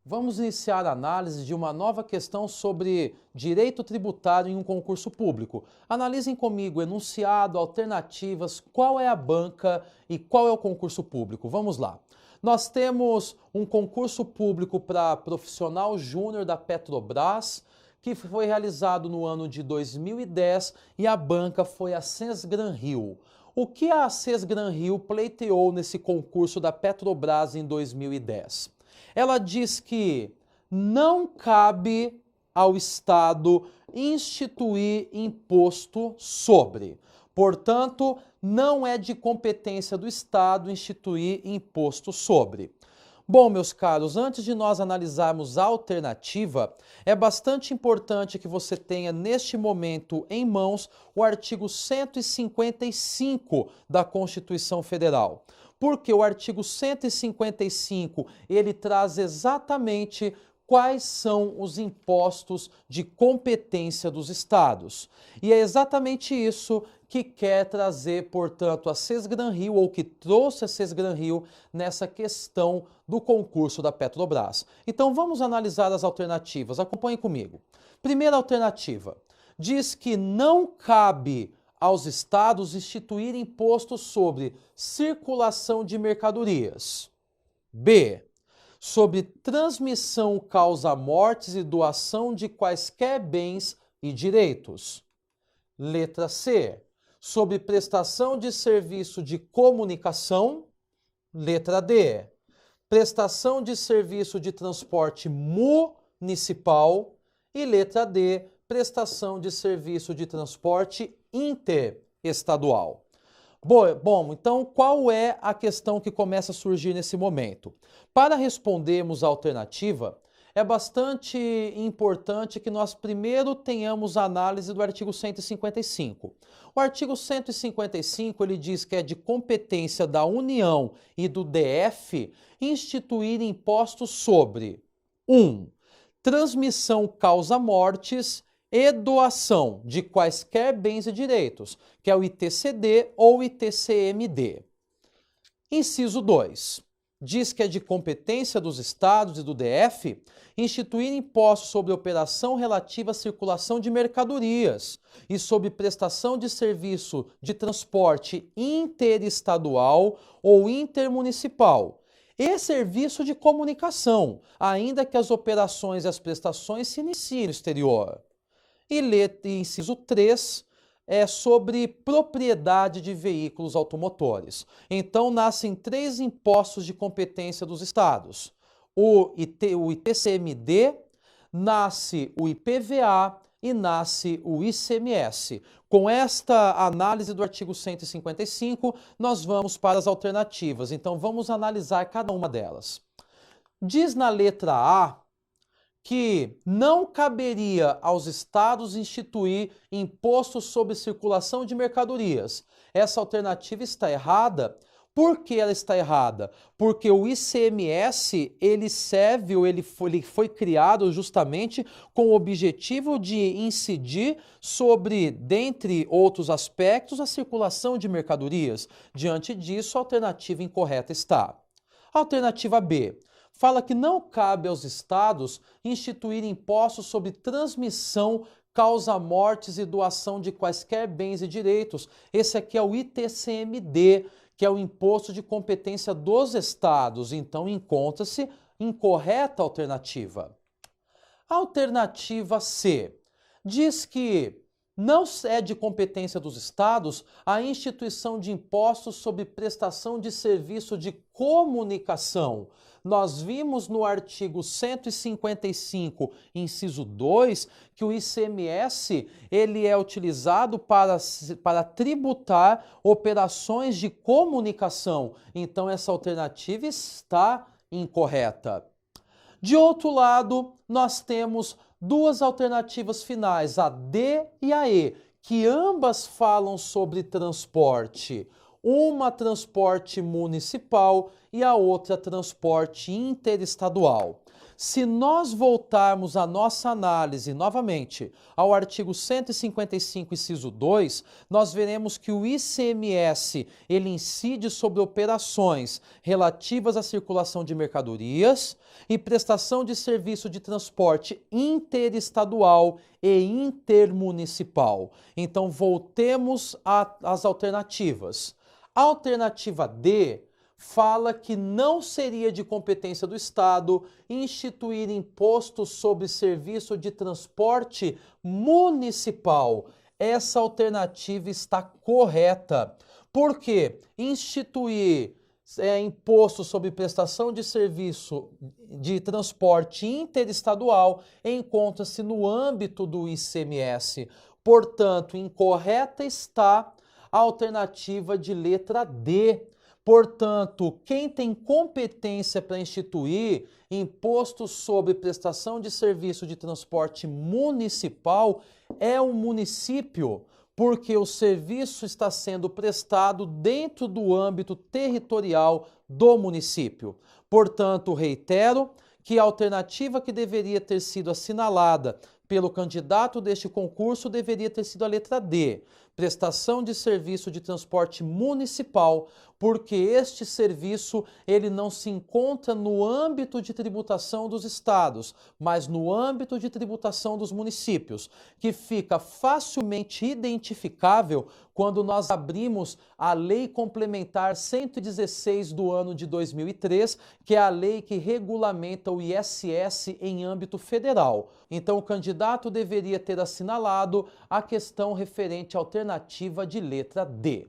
Vamos iniciar a análise de uma nova questão sobre direito tributário em um concurso público. Analisem comigo enunciado, alternativas, qual é a banca e qual é o concurso público. Vamos lá. Nós temos um concurso público para profissional júnior da Petrobras, que foi realizado no ano de 2010 e a banca foi a Sesgran-Rio. O que a Sesgran-Rio pleiteou nesse concurso da Petrobras em 2010? Ela diz que não cabe ao Estado instituir imposto sobre. Portanto, não é de competência do Estado instituir imposto sobre. Bom, meus caros, antes de nós analisarmos a alternativa, é bastante importante que você tenha neste momento em mãos o artigo 155 da Constituição Federal. Porque o artigo 155, ele traz exatamente quais são os impostos de competência dos estados. E é exatamente isso que quer trazer, portanto, a Sesgran-Rio, ou que trouxe a Sesgran-Rio nessa questão do concurso da Petrobras. Então vamos analisar as alternativas. Acompanhe comigo. Primeira alternativa, diz que não cabe aos estados instituir imposto sobre circulação de mercadorias. B. Sobre transmissão causa mortes e doação de quaisquer bens e direitos. Letra C. Sobre prestação de serviço de comunicação. Letra D. Prestação de serviço de transporte municipal. E letra D. Prestação de serviço de transporte interestadual. Bom, então qual é a questão que começa a surgir nesse momento? Para respondermos a alternativa, é bastante importante que nós primeiro tenhamos a análise do artigo 155. O artigo 155, ele diz que é de competência da União e do DF instituir impostos sobre 1. Transmissão causa mortes e doação de quaisquer bens e direitos, que é o ITCD ou ITCMD. Inciso 2. Diz que é de competência dos estados e do DF instituir impostos sobre operação relativa à circulação de mercadorias e sobre prestação de serviço de transporte interestadual ou intermunicipal e serviço de comunicação, ainda que as operações e as prestações se iniciem no exterior. E inciso 3 é sobre propriedade de veículos automotores. Então, nascem 3 impostos de competência dos estados. O ITCMD, nasce o IPVA e nasce o ICMS. Com esta análise do artigo 155, nós vamos para as alternativas. Então, vamos analisar cada uma delas. Diz na letra A que não caberia aos estados instituir imposto sobre circulação de mercadorias. Essa alternativa está errada. Por que ela está errada? Porque o ICMS, ele foi criado justamente com o objetivo de incidir sobre, dentre outros aspectos, a circulação de mercadorias. Diante disso, a alternativa incorreta está. Alternativa B. Fala que não cabe aos estados instituir impostos sobre transmissão, causa mortes e doação de quaisquer bens e direitos. Esse aqui é o ITCMD, que é o imposto de competência dos estados. Então, encontra-se incorreta a alternativa. Alternativa C. Diz que não é de competência dos estados a instituição de impostos sobre prestação de serviço de comunicação. Nós vimos no artigo 155, inciso 2, que o ICMS ele é utilizado para tributar operações de comunicação. Então, essa alternativa está incorreta. De outro lado, nós temos 2 alternativas finais, a D e a E, que ambas falam sobre transporte. Uma transporte municipal e a outra transporte interestadual. Se nós voltarmos a nossa análise novamente ao artigo 155, inciso 2, nós veremos que o ICMS ele incide sobre operações relativas à circulação de mercadorias e prestação de serviço de transporte interestadual e intermunicipal. Então, voltemos às alternativas. A alternativa D fala que não seria de competência do Estado instituir imposto sobre serviço de transporte municipal. Essa alternativa está correta. Por quê? Instituir imposto sobre prestação de serviço de transporte interestadual encontra-se no âmbito do ICMS. Portanto, incorreta está a alternativa de letra D. Portanto, quem tem competência para instituir imposto sobre prestação de serviço de transporte municipal é o município, porque o serviço está sendo prestado dentro do âmbito territorial do município. Portanto, reitero que a alternativa que deveria ter sido assinalada pelo candidato deste concurso deveria ter sido a letra D, prestação de serviço de transporte municipal, porque este serviço ele não se encontra no âmbito de tributação dos estados, mas no âmbito de tributação dos municípios, que fica facilmente identificável quando nós abrimos a Lei Complementar 116 do ano de 2003, que é a lei que regulamenta o ISS em âmbito federal. Então, o candidato deveria ter assinalado a questão referente à alternativa de letra D.